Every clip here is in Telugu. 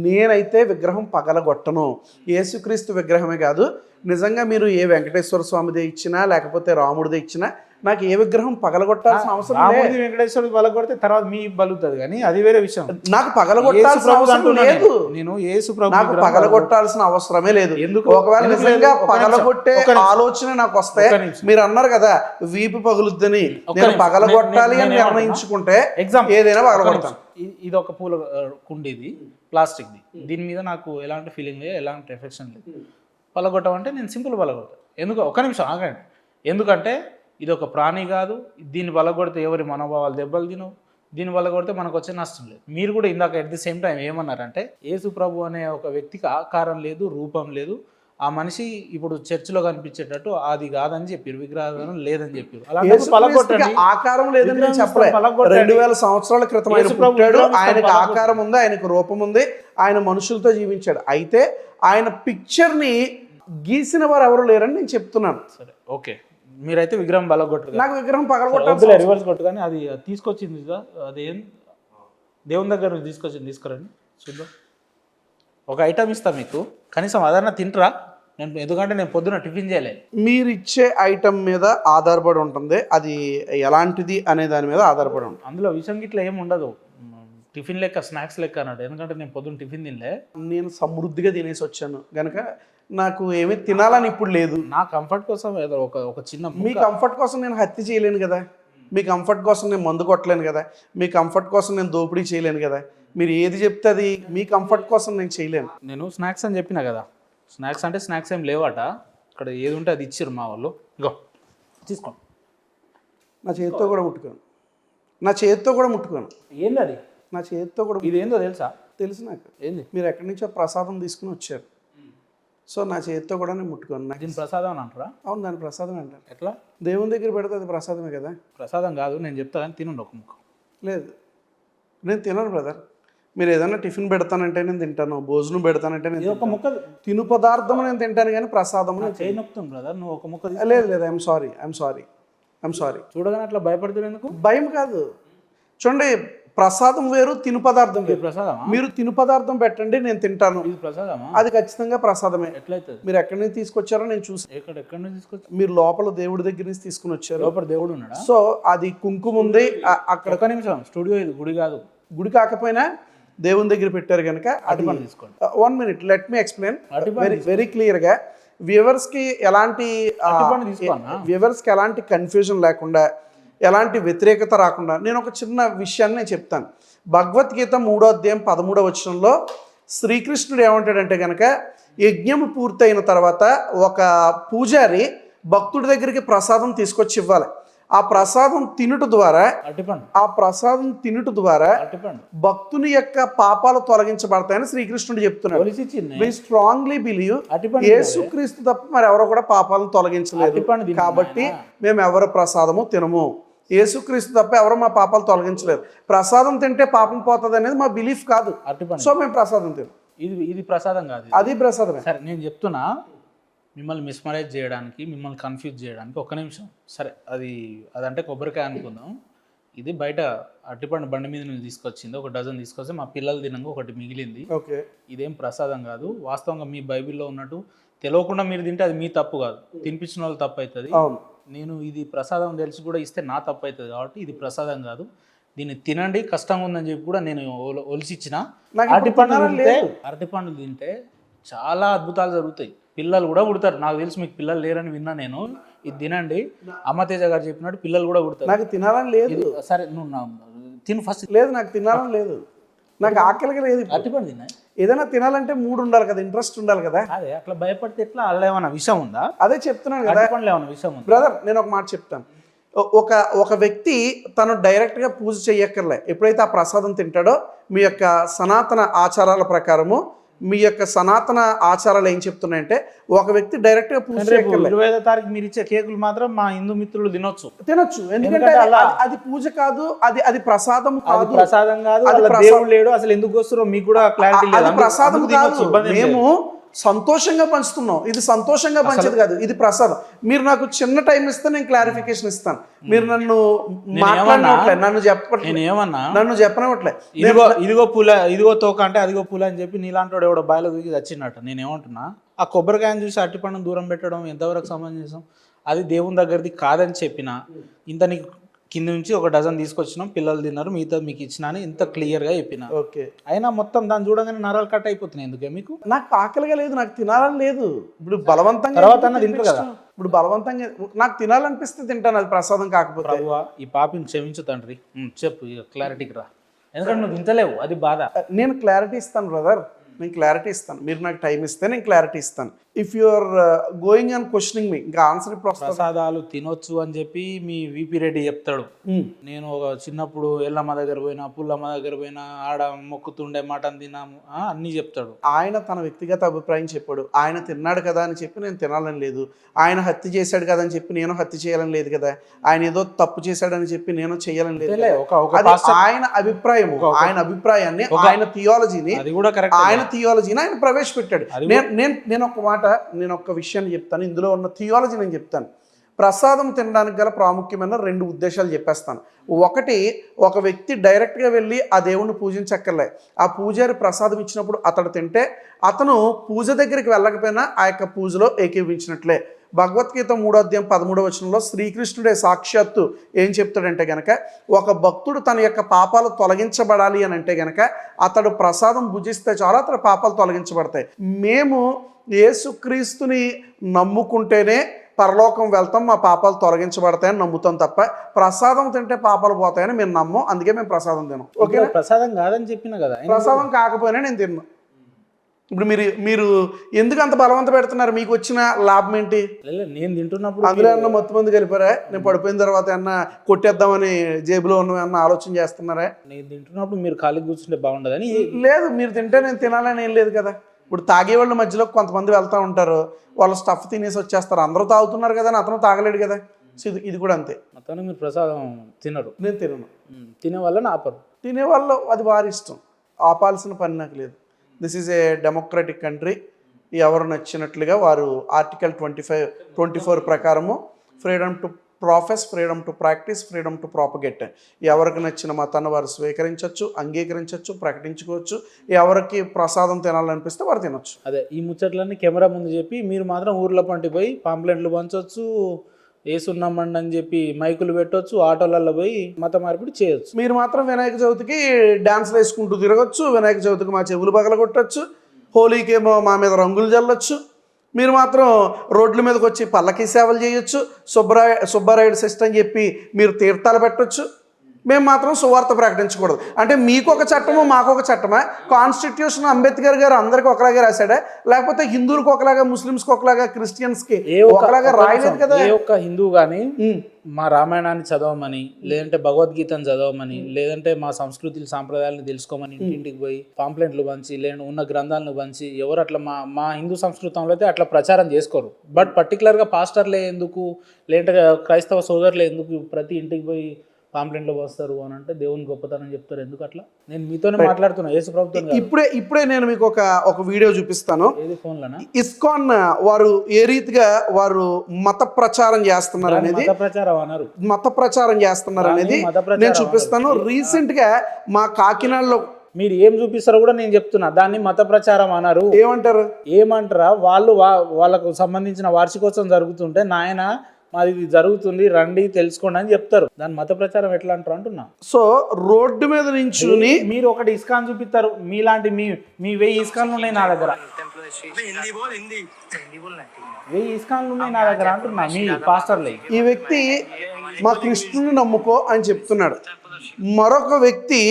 నేనైతే విగ్రహం పగలగొట్టను. యేసుక్రీస్తు విగ్రహమే కాదు, నిజంగా మీరు ఏ వెంకటేశ్వర స్వామిదే ఇచ్చినా లేకపోతే రాముడిదే ఇచ్చినా నాకు ఏ విగ్రహం పగలగొట్టాల్సిన అవసరం లేదు. వెంకటేశ్వరుడు బలగొడితే తర్వాత మీ బలుతుంది, కానీ అది వేరే విషయం. నాకు పగలగొట్టాల్సిన అవసరం లేదు. నేను యేసు ప్రభు నాకు పగలగొట్టాల్సిన అవసరమే లేదు. ఎందుకు? ఒకవేళ నిజంగా పగలగొట్టే ఆలోచన నాకు వస్తే, మీరు అన్నారు కదా వీపు పగులుద్దని, నేను పగలగొట్టాలి అని నిర్ణయించుకుంటే ఏదైనా పగలగొడతాను. ఇది ఒక పూల కుండీది, ప్లాస్టిక్ది. దీని మీద నాకు ఎలాంటి ఫీలింగ్ లేదు, ఎలాంటి ఎఫెక్షన్ లేదు. పగలగొట్టమంటే నేను సింపుల్ పగలగొడతాను. ఎందుకు? ఒక్క నిమిషం ఆగండి. ఎందుకంటే ఇది ఒక ప్రాణి కాదు. దీన్ని పగలగొడితే ఎవరి మనోభావాలు దెబ్బలు తినవు. దీన్ని పగలగొడితే మనకు వచ్చే నష్టం లేదు. మీరు కూడా ఇందాక ఎట్ ది సేమ్ టైం ఏమన్నారంటే, యేసు ప్రభు అనే ఒక వ్యక్తికి ఆకారం లేదు, రూపం లేదు. ఆ మనిషి ఇప్పుడు చర్చిలో కనిపించేటట్టు అది కాదని చెప్పారు, విగ్రహం లేదని చెప్పారు. ఆకారం లేదని నేను చెప్పలే. 2000 సంవత్సరాల క్రితం ఆయన పుట్టాడు, ఆయనకు ఆకారం ఉంది, ఆయనకు రూపం ఉంది, ఆయన మనుషులతో జీవించాడు. అయితే ఆయన పిక్చర్ని గీసిన వారు ఎవరు లేరని నేను చెప్తున్నాను. సరే, ఓకే. మీరైతే విగ్రహం బలగొట్టరు, నాకు విగ్రహం పగలగొట్టాలి, రివర్స్ కొట్టు. కానీ అది తీసుకొచ్చింది, అదేం దేవుని దగ్గర తీసుకొచ్చింది, తీసుకురండి చూద్దాం. ఒక ఐటమ్ ఇస్తా మీకు, కనీసం అదన్నా తింటరా? నేను ఎందుకంటే నేను పొద్దున టిఫిన్ చేయలేదు. మీరు ఇచ్చే ఐటమ్ మీద ఆధారపడి ఉంటుంది, అది ఎలాంటిది అనే దాని మీద ఆధారపడి ఉంటుంది. అందులో విషయం గిట్లా ఏమి ఉండదు, టిఫిన్ లెక్క, స్నాక్స్ లెక్క అన్నాడు. ఎందుకంటే నేను పొద్దున్న టిఫిన్ తినలే, నేను సమృద్ధిగా తినేసి వచ్చాను కనుక నాకు ఏమీ తినాలని ఇప్పుడు లేదు. నా కంఫర్ట్ కోసం ఏదో ఒక చిన్న, మీ కంఫర్ట్ కోసం నేను హత్య చేయలేను కదా, మీ కంఫర్ట్ కోసం నేను మందు కొట్టలేను కదా, మీ కంఫర్ట్ కోసం నేను దోపిడీ చేయలేను కదా. మీరు ఏది చెప్తే అది మీ కంఫర్ట్ కోసం నేను చేయలేను. నేను స్నాక్స్ అని చెప్పిన కదా, స్నాక్స్ అంటే స్నాక్స్ ఏం లేవట, ఇక్కడ ఏది ఉంటే అది ఇచ్చారు మా వాళ్ళు. ఇగో తీసుకోండి. నా చేతితో కూడా ముట్టుకోను, నా చేతితో కూడా ముట్టుకోను. ఏంది అది? నా చేతితో కూడా. ఇది ఏందో తెలుసా? తెలుసు నాకు. ఏంది? మీరు ఎక్కడి నుంచో ప్రసాదం తీసుకుని వచ్చారు, సో నా చేతితో కూడా నేను ముట్టుకోను. దీని ప్రసాదం అని అంటారా? అవును, దాని ప్రసాదం అంటారు. ఎట్లా? దేవుని దగ్గర పెడితే అది ప్రసాదమే కదా. ప్రసాదం కాదు, నేను చెప్తా కానీ తినండి ఒక ముక్క. లేదు, నేను తినను బ్రదర్. మీరు ఏదైనా టిఫిన్ పెడతానంటే నేను తింటాను, భోజనం పెడతానంటే నేను ఒక ముక్క తిను పదార్థం నేను తింటాను, కానీ ప్రసాదం చేయి నొక్కుతాను బ్రదర్. నువ్వు ఒక ముక్క. లేదు లేదు, ఐఎమ్ సారీ. చూడగానే అట్లా భయపడుతుంది ఎందుకు? భయం కాదు, చూడండి, ప్రసాదం వేరు, తిను పదార్థం వేరు. ప్రసాదమా? మీరు తిను పదార్థం పెట్టండి, నేను తింటాను. ఇది ప్రసాదమా? అది ఖచ్చితంగా ప్రసాదమే. ఎట్లయితే? మీరు ఎక్కడి నుంచి తీసుకొచ్చారో నేను చూసి. ఎక్కడి నుంచి తీసుకొచ్చారు? మీరు లోపల దేవుడి దగ్గర నుంచి తీసుకుని వచ్చారు. లోపల దేవుడు ఉన్నాడా? సో అది కుంకుమ ఉంది అక్కడ. ఒక నిమిషం, స్టూడియో ఇది, గుడి కాదు. గుడి కాకపోయినా దేవుని దగ్గర పెట్టారు కనుక అది తీసుకోండి. 1 minute, let me explain very క్లియర్గా. వ్యూవర్స్కి ఎలాంటి కన్ఫ్యూజన్ లేకుండా, ఎలాంటి వ్యతిరేకత రాకుండా నేను ఒక చిన్న విషయాన్ని నేను చెప్తాను. భగవద్గీత 3వ అధ్యాయం 13వ వచనంలో శ్రీకృష్ణుడు ఏమంటాడంటే కనుక, యజ్ఞము పూర్తయిన తర్వాత ఒక పూజారి భక్తుడి దగ్గరికి ప్రసాదం తీసుకొచ్చి ఇవ్వాలి. ఆ ప్రసాదం తినుట ద్వారా భక్తుని యొక్క పాపాలు తొలగించబడతాయని శ్రీకృష్ణుడు చెప్తున్నాడు. వి స్ట్రాంగ్లీ బిలీవ్ యేసుక్రీస్తు తప్ప మరి ఎవరో కూడా పాపాలను తొలగించలేదు, కాబట్టి మేము ఎవరు ప్రసాదము తినము. యేసుక్రీస్తు తప్ప ఎవరు మా పాపాలు తొలగించలేదు. ప్రసాదం తింటే పాపం పోతుంది అనేది మా బిలీఫ్ కాదు, సో మేము ప్రసాదం తినం. ఇది ప్రసాదం కాదు, అది ప్రసాదమే. సరే, నేను చెప్తున్నా, మిమ్మల్ని మిస్మరైజ్ చేయడానికి, మిమ్మల్ని కన్ఫ్యూజ్ చేయడానికి. ఒక్క నిమిషం. సరే, అదంటే కొబ్బరికాయ అనుకుందాం. ఇది బయట అరటిపండు బండి మీద నుంచి తీసుకొచ్చింది, ఒక డజన్ తీసుకొస్తే మా పిల్లలు తినంగా ఒకటి మిగిలింది. ఓకే, ఇదేం ప్రసాదం కాదు. వాస్తవంగా మీ బైబిల్లో ఉన్నట్టు తెలియకుండా మీరు తింటే అది మీ తప్పు కాదు, తినిపించిన వాళ్ళు తప్పు అవుతుంది. నేను ఇది ప్రసాదం తెలిసి కూడా ఇస్తే నా తప్పు అవుతుంది, కాబట్టి ఇది ప్రసాదం కాదు, దీన్ని తినండి, కష్టంగా ఉందని చెప్పి కూడా నేను ఒలిసిచ్చిన. అరటిపండు తింటే చాలా అద్భుతాలు జరుగుతాయి, పిల్లలు కూడా పుడతారు. నాకు తెలిసి మీకు పిల్లలు లేరని విన్నా నేను. ఇది తినండి, అమ్మతేజ గారు చెప్పినట్టు పిల్లలు కూడా పుడతారు. నాకు తినాలని లేదు. సరే, నువ్వు తిను ఫస్ట్. లేదు, నాకు తినాలని లేదు, నాకు ఆకలిగా లేదు. అరటిపండు తిన్నా. ఏదైనా తినాలంటే మూడు ఉండాలి కదా, ఇంట్రెస్ట్ ఉండాలి కదా. అదే, అట్లా భయపడితే ఎట్లా? అలా ఏమైనా విషయం ఉందా? అదే చెప్తున్నాను కదా, ఏమైనా విషయం ఉందా? బ్రదర్, నేను ఒక మాట చెప్తాను. ఒక వ్యక్తి తను డైరెక్ట్గా పూజ చెయ్యక్కర్లే. ఎప్పుడైతే ఆ ప్రసాదం తింటాడో, మీ యొక్క సనాతన ఆచారాల ప్రకారము, మీ యొక్క సనాతన ఆచారాలు ఏం చెప్తున్నాయంటే, ఒక వ్యక్తి డైరెక్ట్గా పూజ చేయక్కర్లే. 25వ తారీఖు మీరు ఇచ్చే కేకులు మాత్రం మా హిందూ మిత్రులు తినొచ్చు. ఎందుకంటే అది పూజ కాదు, అది ప్రసాదం కాదు. ప్రసాదం కాదు, దేవుడు లేడు, అసలు ఎందుకు వస్తారో మీకు కూడా క్లారిటీ లేదు. ప్రసాదం కాదు. మేము సంతోషంగా పంచుతున్నాం. ఇది సంతోషంగా పంచేది కాదు, ఇది ప్రసాదం. మీరు నాకు చిన్న టైం ఇస్తే నేను క్లారిఫికేషన్ ఇస్తాను. మీరు నన్ను మాట్లాడినట్లే, నన్ను చెప్పనట్లే ఇదిగో పూల ఇదిగో తోక అంటే అదిగో పూల అని చెప్పి నీలాంటి వాడు ఎవడో బాయిలో దిగి వచ్చినట్టు నేనేమంటున్నా, ఆ కొబ్బరికాయను చూసి అరటిపండును దూరం పెట్టడం ఎంతవరకు సమంజసం? అది దేవుని దగ్గరది కాదని చెప్పిన ఇంత నీకు కింద నుంచి ఒక డజన్ తీసుకొచ్చినాం, పిల్లలు తిన్నారు, మిగతా మీకు ఇచ్చిన అని ఇంత క్లియర్గా చెప్పిన. ఓకే, అయినా మొత్తం దాన్ని చూడగానే నరాలు కట్ అయిపోతున్నాయి. ఎందుకే మీకు? నాకు ఆకలిగా లేదు, నాకు తినాలని లేదు. ఇప్పుడు బలవంతంగా తర్వాత తింటారు కదా, ఇప్పుడు బలవంతంగా నాకు తినాలనిపిస్తే తింటాను, అది ప్రసాదం కాకపోతే. ప్రభువా ఈ పాపిని క్షమించు తండ్రి. చెప్పు ఇక క్లారిటీకి రా, ఎందుకంటే నువ్వు తింటలేవు, అది బాధ. నేను క్లారిటీ ఇస్తాను బ్రదర్, నేను క్లారిటీ ఇస్తాను. మీరు నాకు టైం ఇస్తే నేను క్లారిటీ ఇస్తాను. If you are going and questioning me, ఇంకా ఆన్సర్ ఇప్పుడు ప్రసాదాలు తినొచ్చు అని చెప్పి మీ విపి రెడ్డి చెప్తాడు. నేను ఒక చిన్నప్పుడు ఎల్లమ్మ దగ్గర పోయినా, పుల్లమ్మ దగ్గర పోయినా, ఆడ మొక్కుతుండే మటన్ తిన్నాము అన్నీ చెప్తాడు. ఆయన తన వ్యక్తిగత అభిప్రాయం చెప్పాడు. ఆయన తిన్నాడు కదా అని చెప్పి నేను తినాలని లేదు, ఆయన హత్య చేశాడు కదా అని చెప్పి నేను హత్య చేయాలని లేదు కదా, ఆయన ఏదో తప్పు చేశాడని చెప్పి నేను చేయాలని లేదు. ఆయన అభిప్రాయం, ఆయన అభిప్రాయాన్ని, ఆయన థియాలజీని, ఆయన థియాలజీని ఆయన ప్రవేశపెట్టాడు. నేను ఒక మాట, నేను ఒక విషయాన్ని చెప్తాను, ఇందులో ఉన్న థియాలజీ నేను చెప్తాను. ప్రసాదం తినడానికి గల ప్రాముఖ్యమైన 2 ఉద్దేశాలు చెప్పేస్తాను. ఒకటి, ఒక వ్యక్తి డైరెక్ట్గా వెళ్ళి ఆ దేవుణ్ణి పూజించక్కర్లే, ఆ పూజారి ప్రసాదం ఇచ్చినప్పుడు అతడు తింటే అతను పూజ దగ్గరికి వెళ్ళకపోయినా ఆ యొక్క పూజలో ఏకీభవించినట్లే. భగవద్గీత 3వ అధ్యాయం 13వ వచనంలో శ్రీకృష్ణుడే సాక్షాత్తు ఏం చెప్తాడంటే గనక, ఒక భక్తుడు తన యొక్క పాపాలు తొలగించబడాలి అని అంటే గనక అతడు ప్రసాదం భుజిస్తే చాలు అతడు పాపాలు తొలగించబడతాయి. మేము యేసుక్రీస్తుని నమ్ముకుంటేనే పరలోకం వెళ్తాం, మా పాపాలు తొలగించబడతాయని నమ్ముతాం తప్ప ప్రసాదం తింటే పాపాలు పోతాయని మేము నమ్మం. అందుకే మేము ప్రసాదం తిన్నాం. ఓకే, ప్రసాదం కాదని చెప్పిన కదా, ప్రసాదం కాకపోయినా నేను తిన్నాను. ఇప్పుడు మీరు ఎందుకు అంత బలవంత పెడుతున్నారు? మీకు వచ్చిన లాభం ఏంటి? నేను తింటున్నప్పుడు అందులో అన్న మొత్తం మంది కలిపారా? నేను పడిపోయిన తర్వాత అన్న కొట్టేద్దామని జేబులో ఉన్న ఆలోచన చేస్తున్నారా? నేను తింటున్నప్పుడు మీరు ఖాళీ కూర్చుంటే బాగుండదని లేదు, మీరు తింటే నేను తినాలని ఏం లేదు కదా. ఇప్పుడు తాగేవాళ్ళ మధ్యలో కొంతమంది వెళ్తూ ఉంటారు, వాళ్ళు స్టఫ్ తినేసి వచ్చేస్తారు. అందరూ తాగుతున్నారు కదా అని అతను తాగలేడు కదా. ఇది కూడా అంతే. మొత్తానికి మీరు ప్రసాదం తినరు. నేను తినను. తినే వాళ్ళని ఆపరు. తినేవాళ్ళు అది వారి ఇష్టం, ఆపాల్సిన పని నాకు లేదు. This is a democratic country. ఎవరు నచ్చినట్లుగా వారు ఆర్టికల్ 24 ప్రకారము freedom to profess, freedom to practice, freedom to propagate. ఎవరికి నచ్చిన మతాన్ని వారు స్వీకరించవచ్చు, అంగీకరించవచ్చు, ప్రకటించుకోవచ్చు. ఎవరికి ప్రసాదం తినాలనిపిస్తే వారు తినొచ్చు. అదే ఈ ముచ్చట్లన్నీ కెమెరా ముందు చెప్పి మీరు మాత్రం ఊర్లో పంటిపోయి పాంప్లెంట్లు పంచవచ్చు, ఏసున్నామండి అని చెప్పి మైకులు పెట్టవచ్చు, ఆటోలలో పోయి మత మార్పిడి చేయొచ్చు. మీరు మాత్రం వినాయక చవితికి డాన్స్లు వేసుకుంటూ తిరగచ్చు, వినాయక చవితికి మా చెవులు పగలగొట్టచ్చు, హోలీకేమో మా మీద రంగులు చల్లొచ్చు. మీరు మాత్రం రోడ్ల మీదకి వచ్చి పల్లకి సేవలు చేయొచ్చు, సుబ్బారాయుడు సిస్టమ్ చెప్పి మీరు తీర్థాలు పెట్టొచ్చు. మేము మాత్రం సువార్త ప్రకటించకూడదు. అంటే మీకు ఒక చట్టము మాకు ఒక చట్టమా? కాన్స్టిట్యూషన్ అంబేద్కర్ గారు అందరికి ఒకలాగా రాశాడా? లేకపోతే హిందువులకు ఒకలాగా, ముస్లిమ్స్కి ఒకలాగా, క్రిస్టియన్స్కి ఒకలాగా రాయలేదు కదా. ఏ ఒక్క హిందువు కానీ మా రామాయణాన్ని చదవమని, లేదంటే భగవద్గీతను చదవమని, లేదంటే మా సంస్కృతి సాంప్రదాయాలను తెలుసుకోమని ఇంటింటికి పోయి పాంప్లెంట్లు పంచి, లేదంటే ఉన్న గ్రంథాలను పంచి ఎవరు అట్లా మా హిందూ సంస్కృతంలో అయితే అట్లా ప్రచారం చేసుకోరు. బట్ పర్టికులర్గా పాస్టర్లే ఎందుకు, లేదంటే క్రైస్తవ సోదరులే ఎందుకు ప్రతి ఇంటికి పోయి పాంప్లెంట్లు వస్తారు అని అంటే దేవుని గొప్పతనం చెప్తారు? ఎందుకు అట్లా? నేను మీతోనే మాట్లాడుతున్నా, యేసు ప్రభుత్వం. ఇప్పుడే నేను మీకు ఒక వీడియో చూపిస్తాను. ఏది ఫోన్లోనా? ఇస్కాన్ వారు ఏ రీతిగా వారు మత ప్రచారం చేస్తున్నారు అనేది, మత ప్రచారం చేస్తున్నారు అనేది నేను చూపిస్తాను. రీసెంట్ గా మా కాకినాడలో మీరు ఏం చూపిస్తారో కూడా నేను చెప్తున్నా. దాన్ని మత ప్రచారం అన్నారు. ఏమంటారా? వాళ్ళకు సంబంధించిన వార్షికోత్సవం జరుగుతుంటే నాయన మాది జరుగుతుంది రండి తెలుసుకోండి అని చెప్తారు. దాని మత ప్రచారం ఎట్లా అంటారు అంటున్నా. సో రోడ్డు మీద నుంచి మీరు ఒకటి ఇస్కాన్ చూపిస్తారు, మీలాంటి మీ 1000 ఇస్కాన్లు ఉన్నాయి నా దగ్గర, 1000 ఇస్కాన్లు ఉన్నాయి నా దగ్గర అంటున్నా మీ పాస్టర్లే. ఈ వ్యక్తి మా కృష్ణుని నమ్ముకో అని చెప్తున్నాడు. మరొక వ్యక్తి,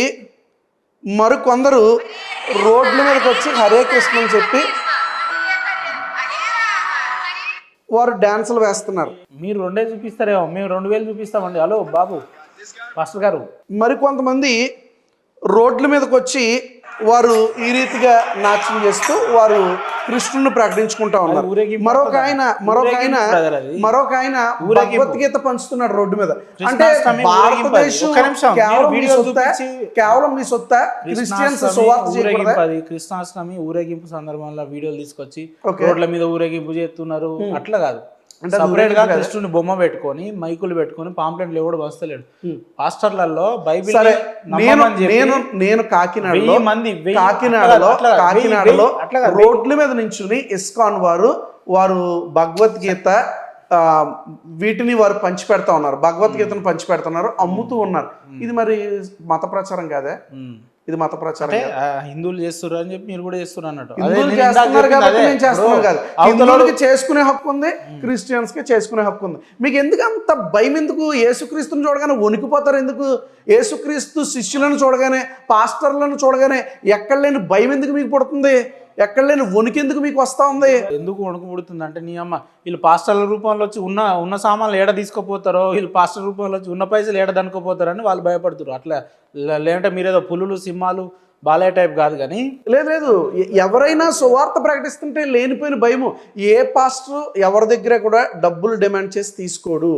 మరికొందరు రోడ్ల మీదకి వచ్చి హరే కృష్ణ అని చెప్పి వారు డాన్సులు వేస్తున్నారు. మీరు 2000 చూపిస్తారేమో, మేము 2000 చూపిస్తామండి. హలో బాబు పాస్టర్ గారు. మరికొంతమంది రోడ్ల మీదకి వచ్చి వారు ఈ రీతిగా నాట్యం చేస్తూ వారు కృష్ణుని ప్రకటించుకుంటా ఉన్నారు. ఊరేగింపు మరొక ఆయన brother అది. భగవద్గీత పంచుతున్నాడు రోడ్డు మీద. అంటే కృష్ణాష్టమి భారతదేశం ఒక్క నిమిషం, కేవలం మీ వీడియో సొత్తా? చూపించి- కేవలం మీ సొత్తా? క్రిస్టియన్స్ సువార్త చేయకూడదా? కృష్ణాష్టమి ఊరేగింపు సందర్భంలో వీడియోలు తీసుకొచ్చి Okay. రోడ్ల మీద ఊరేగింపు చేస్తున్నారు, అట్లా కాదు. అంటే సపరేట్ గా కృష్ణుని బొమ్మ పెట్టుకొని మైకులు పెట్టుకొని పాంప్లెట్లు ఎవడు వస్తలేడు. పాస్టర్లలో బైబిల్ సరే, నమ్మమని చెప్పి నేను కాకినాడలో 1000 మంది కాకినాడలో రోడ్ల మీద నించుని ఇస్కాన్ వారు భగవద్గీత వీటిని వారు పంచి పెడతా ఉన్నారు, భగవద్గీతను పంచి పెడుతున్నారు, అమ్ముతూ ఉన్నారు. ఇది మరి మత ప్రచారం కాదా? ఇది మత ప్రచారం అంటే హిందువులు చేస్తున్నారు అని చెప్పి మీరు కూడా చేస్తున్నారు అన్నట్టు. హిందువులు చేస్తున్నారు కాబట్టి నేను చేస్తున్నాను కాదు. హిందువులకి చేసుకునే హక్కు ఉంది, క్రిస్టియన్స్ కి చేసుకునే హక్కు ఉంది. మీకు ఎందుకు అంత భయం? ఎందుకు యేసుక్రీస్తుని చూడగానే వణికిపోతారు? ఎందుకు యేసుక్రీస్తు శిష్యులను చూడగానే, పాస్టర్లను చూడగానే ఎక్కడ లేని భయం ఎందుకు మీకు పుడుతుంది? ఎక్కడ లేని వణుకు ఎందుకు మీకు వస్తా ఉంది? ఎందుకు వణుకు పుడుతుంది అంటే, నీ అమ్మ వీళ్ళు పాస్టర్ల రూపంలో వచ్చి ఉన్న సామాన్లు ఏడ తీసుకుపోతారో, వీళ్ళు పాస్టర్ రూపంలో వచ్చి ఉన్న పైసలు ఏడ దనుకోపోతారని వాళ్ళు భయపడుతారు. అట్లా లేదంటే మీరేదో పులులు సింహాలు బాలయ్య టైప్ కాదు. కానీ లేదు, ఎవరైనా సువార్త ప్రకటిస్తుంటే లేనిపోయిన భయము. ఏ పాస్టర్ ఎవరి దగ్గర కూడా డబ్బులు డిమాండ్ చేసి తీసుకోడు.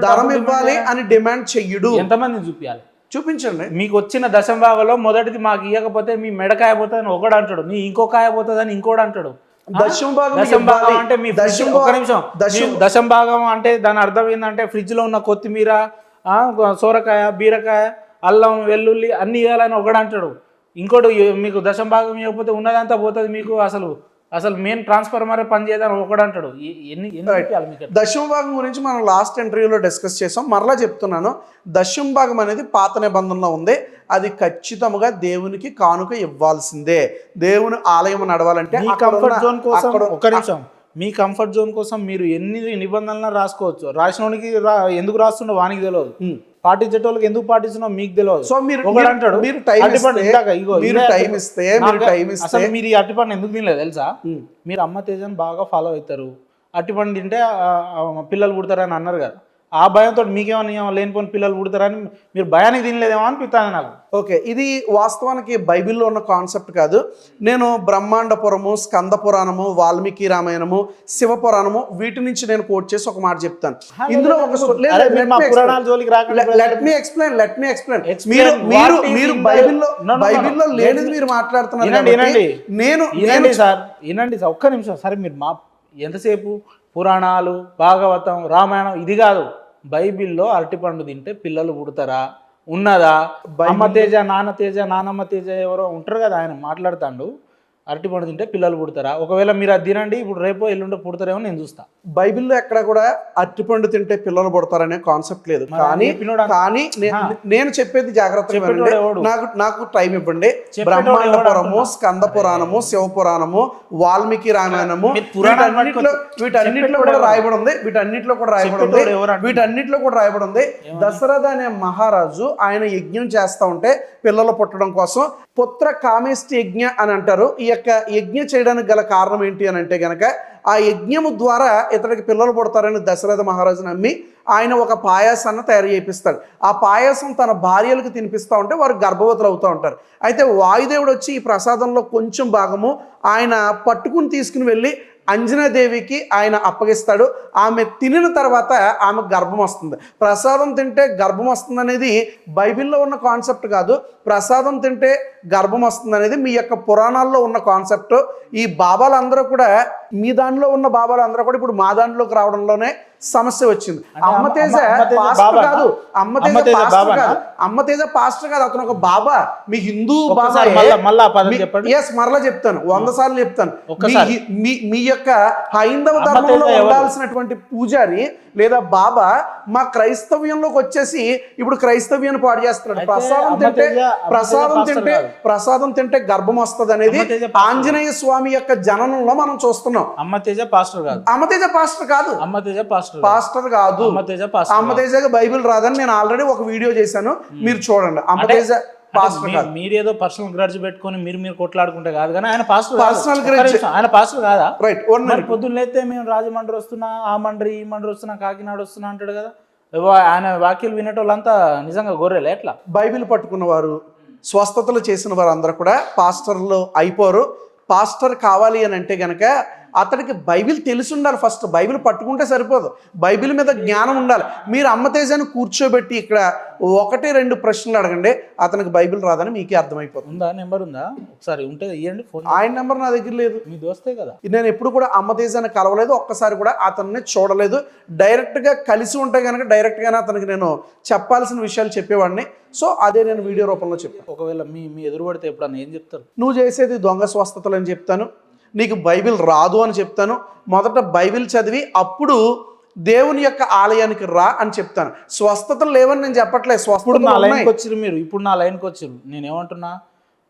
ధనం ఇవ్వాలి అని డిమాండ్ చెయ్యడు. ఎంతమంది చూపించాలి? చూపించండి. మీకు వచ్చిన దశంభాగంలో మొదటిది మాకు ఇవ్వకపోతే మీ మెడకాయ పోతుందని ఒకడు అంటాడు, నీ ఇంకో కాయ పోతుందని ఇంకోటి అంటాడు. దశంభాగం అంటే మీ దశంభాగం అంటే దాని అర్థం ఏంటంటే ఫ్రిడ్జ్ లో ఉన్న కొత్తిమీర, సోరకాయ, బీరకాయ, అల్లం, వెల్లుల్లి అన్ని ఇవ్వాలని ఒకడు అంటాడు. ఇంకోటి మీకు దశంభాగం ఇవ్వకపోతే ఉన్నదంతా పోతుంది మీకు, అసలు మెయిన్ ట్రాన్స్ఫార్మర్ పని చేయదని ఒకడు అంటాడు. దశమ భాగం గురించి మనం లాస్ట్ ఇంటర్వ్యూలో డిస్కస్ చేసాం. మరలా చెప్తున్నాను, దశమ భాగం అనేది పాత నిబంధనలో ఉంది. అది ఖచ్చితంగా దేవునికి కానుక ఇవ్వాల్సిందే. దేవుని ఆలయం నడవాలంటే మీ కంఫర్ట్ జోన్ కోసం మీరు ఎన్ని నిబంధనలు రాసుకోవచ్చు. రాసినోనికి ఎందుకు రాస్తుండో వానికి తెలియదు, పాటించేటోళ్ళకి ఎందుకు పాటిస్తున్నావు మీకు తెలియదు. సో మీరు అంటాడు మీరు టైం ఇస్తే అసలు మీరు ఈ అట్టిపండు ఎందుకు తినలేదు తెలుసా? మీరు అమ్మ తేజని బాగా ఫాలో అవుతారు, అట్టిపండు తింటే పిల్లలు పుడతారని అన్నారు కదా. ఆ భయంతో మీకేమన్నా లేనిపోయిన పిల్లలు పుడతారని మీరు భయానికి తినలేదేమో అనిపిస్తాను నాకు. ఓకే, ఇది వాస్తవానికి బైబిల్లో ఉన్న కాన్సెప్ట్ కాదు. నేను బ్రహ్మాండ పురము, స్కంద పురాణము, వాల్మీకి రామాయణము, శివపురాణము వీటి నుంచి నేను కోట్ చేసి ఒక మాట చెప్తాను. ఇందులో ఒక లెట్ మీ ఎక్స్ప్లెయిన్ మీరు బైబిల్లో లేనిది మీరు మాట్లాడుతున్నారు. వినండి ఒక్క నిమిషం. సరే మీరు ఎంతసేపు పురాణాలు, భాగవతం, రామాయణం ఇది కాదు. బైబిల్లో అరటిపండు తింటే పిల్లలు పుడతారా ఉన్నదా? అమ్మ తేజ, నాన్న తేజ, నానమ్మ తేజ ఎవరో ఉంటారు కదా, ఆయన మాట్లాడుతాడు. అరటిపండు తింటే పిల్లలు పుడతారా? ఒకవేళ మీరు అది తినండి, ఇప్పుడు రేపో ఎల్లుండో పుడతారేమో నేను చూస్తా. బైబిల్లో ఎక్కడ కూడా అరటిపండు తింటే పిల్లలు పుడతారనే కాన్సెప్ట్ లేదు. కానీ నేను చెప్పేది జాగ్రత్తగా నాకు టైం ఇవ్వండి. బ్రహ్మాండ పురము, స్కంద పురాణము, శివ పురాణము, వాల్మీకి రామాయణము వీటన్నిటిలో కూడా రాయబడి ఉంది. దశరథ అనే మహారాజు ఆయన యజ్ఞం చేస్తా ఉంటే పిల్లలు పుట్టడం కోసం పుత్ర కామేష్టి యజ్ఞ అని అంటారు. ఈ యొక్క యజ్ఞ చేయడానికి గల కారణం ఏంటి అని అంటే గనక, ఆ యజ్ఞము ద్వారా ఇతడికి పిల్లలు పుడతారని దశరథ మహారాజు నమ్మి ఆయన ఒక పాయాసాన్ని తయారు చేపిస్తాడు. ఆ పాయాసం తన భార్యలకు తినిపిస్తూ ఉంటే వారు గర్భవతులు అవుతూ ఉంటారు. అయితే వాయుదేవుడు వచ్చి ఈ ప్రసాదంలో కొంచెం భాగము ఆయన పట్టుకుని తీసుకుని వెళ్ళి అంజనాదేవికి ఆయన అప్పగిస్తాడు. ఆమె తినిన తర్వాత ఆమె గర్భం వస్తుంది. ప్రసాదం తింటే గర్భం వస్తుంది అనేది బైబిల్లో ఉన్న కాన్సెప్ట్ కాదు. ప్రసాదం తింటే గర్భం వస్తుంది అనేది మీ యొక్క పురాణాల్లో ఉన్న కాన్సెప్ట్. ఈ బాబాలందరూ కూడా, మీ దానిలో ఉన్న బాబాలందరూ కూడా ఇప్పుడు మా దాంట్లోకి రావడంలోనే సమస్య వచ్చింది. అమ్మతేజ పాస్టర్ కాదు, అమ్మతేజ పాస్టర్ కాదు, అతను ఒక బాబా. మీ హిందూ బాబా. మరలా చెప్తాను, 100 సార్లు చెప్తాను. మీ యొక్క హైందవ ధర్మంలో ఉండాల్సినటువంటి పూజారి లేదా బాబా మా క్రైస్తవ్యంలోకి వచ్చేసి ఇప్పుడు క్రైస్తవ్యాన్ని పాడు చేస్తున్నాడు. ప్రసాదం తింటే గర్భం వస్తుంది అనేది ఆంజనేయ స్వామి యొక్క జననంలో మనం చూస్తున్నాం. అమ్మతేజ పాస్టర్ కాదు, అమ్మతేజ బైబిల్ రాదని నేను ఆల్రెడీ ఒక వీడియో చేశాను, మీరు చూడండి. అమ్మతేజ మీరేదో పర్సనల్ గ్రడ్జ్ పెట్టుకొని మీరు కొట్లాడుకుంటే కాదు, కానీ ఆయన పాస్టర్ కాదా? రైట్. పొద్దున్న లేతే మేము రాజమండ్రి వస్తున్నా, ఆ మండ్రి ఈ మండ్రి వస్తున్నా, కాకినాడ వస్తున్నా అంటాడు కదా. ఆయన వాక్యాలు వినేటోళ్ళంతా నిజంగా గొర్రెలే ఎట్లా? బైబిల్ పట్టుకున్నవారు, స్వస్థతలు చేసిన వారందరూ కూడా పాస్టర్లు అయిపోరు. పాస్టర్ కావాలి అని అంటే గనక అతనికి బైబిల్ తెలిసి ఉండాలి. ఫస్ట్ బైబిల్ పట్టుకుంటే సరిపోదు, బైబిల్ మీద జ్ఞానం ఉండాలి. మీరు అమ్మ తేజాన్ని కూర్చోబెట్టి ఇక్కడ 1-2 ప్రశ్నలు అడగండి, అతనికి బైబిల్ రాదని మీకే అర్థమైపోతుంది. ఉందా నెంబర్ ఉందా? ఒకసారి ఉంటే ఇవ్వండి ఫోన్. ఆయన నెంబర్ నా దగ్గర లేదు. మీ దోస్తే కదా. నేను ఎప్పుడు కూడా అమ్మ తేజాన్ని కలవలేదు, ఒక్కసారి కూడా అతన్ని చూడలేదు. డైరెక్ట్గా కలిసి ఉంటే కనుక డైరెక్ట్గానే అతనికి నేను చెప్పాల్సిన విషయాలు చెప్పేవాడిని. సో అదే నేను వీడియో రూపంలో చెప్పాను. ఒకవేళ మీ ఎదురు పడితే ఎప్పుడన్నా ఏం చెప్తారు? నువ్వు చేసేది దొంగ స్వస్థతలు అని చెప్తాను, నీకు బైబిల్ రాదు అని చెప్తాను. మొదట బైబిల్ చదివి అప్పుడు దేవుని యొక్క ఆలయానికి రా అని చెప్తాను. స్వస్థతలు లేవని నేను చెప్పట్లేదు, ఇప్పుడు నా లైన్కి స్వస్థతలు వచ్చిర్రు మీరు. ఇప్పుడు నా లైన్కి వచ్చిర్రు. నేనేమంటున్నా,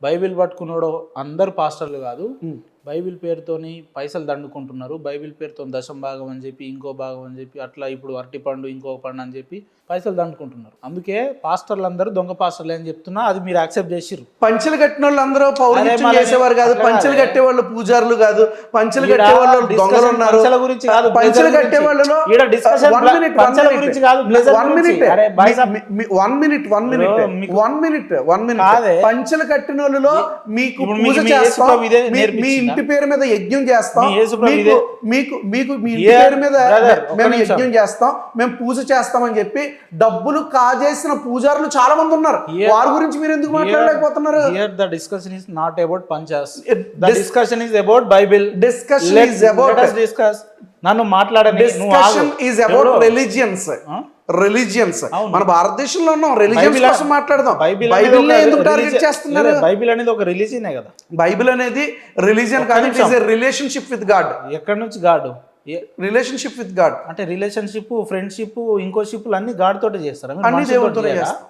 బైబిల్ పట్టుకున్నాడు అందరు పాస్టర్లు కాదు, బైబిల్ పేరుతోని పైసలు దండుకుంటున్నారు. బైబిల్ పేరుతో దశం భాగం అని చెప్పి, ఇంకో భాగం అని చెప్పి, అట్లా ఇప్పుడు అరటి పండు ఇంకో పండు అని చెప్పి పైసలు దండుకుంటున్నారు. అందుకే పాస్టర్లు అందరూ దొంగ పాస్టర్లు అని చెప్తున్నా, అది మీరు యాక్సెప్ట్ చేసిర్రు. పంచెలు కట్టిన వాళ్ళు అందరూ పౌరుషం చేసేవారు కాదు, పంచెలు కట్టే వాళ్ళు పూజారులు కాదు, పంచెలు కట్టే వాళ్ళు దొంగలు ఉన్నారు. పంచెల గురించి కాదు, పంచెలు కట్టే వాళ్ళలో ఈడ డిస్కషన్ పంచెల గురించి కాదు, బ్లేజర్ గురించి. అరే బాయ్ సాబ్, 1 మినిట్ పంచెలు కట్టిన వాళ్ళలో మీకు పూజ చేస్తాం, మీ ఇంటి పేరు మీద యజ్ఞం చేస్తాం, మీకు మీ ఇంటి పేరు మీద మేము యజ్ఞం చేస్తాం, మేము పూజ చేస్తామని చెప్పి డబ్బులు కాజేసిన పూజారులు చాలా మంది ఉన్నారు. వారి గురించి మీరు ఎందుకు మాట్లాడలేకపోతున్నారు? Here the discussion is not about panchas. The discussion is about Bible. Discussion is about, let us discuss. నన్ను మాట్లాడని. Discussion is about religions. Religions. మన భారతదేశంలో ఉన్నాం, రిలీజియన్స్ కోసం మాట్లాడదాం. బైబిల్ ఎందుకు టార్గెట్ చేస్తున్నారు? బైబిల్ అనేది ఒక రిలీజియనే కదా. బైబిల్ అనేది రిలీజియన్ కాదు, it is a relationship with God. ఎక్కడి నుంచి గాడ్? రిలేషన్షిప్ విత్ గాడ్ అంటే రిలేషన్షిప్, ఫ్రెండ్షిప్, ఇంకో షిప్లు అన్ని గాడ్ తోటే చేస్తారు. అన్ని దేవుడితోనే చేస్తారు.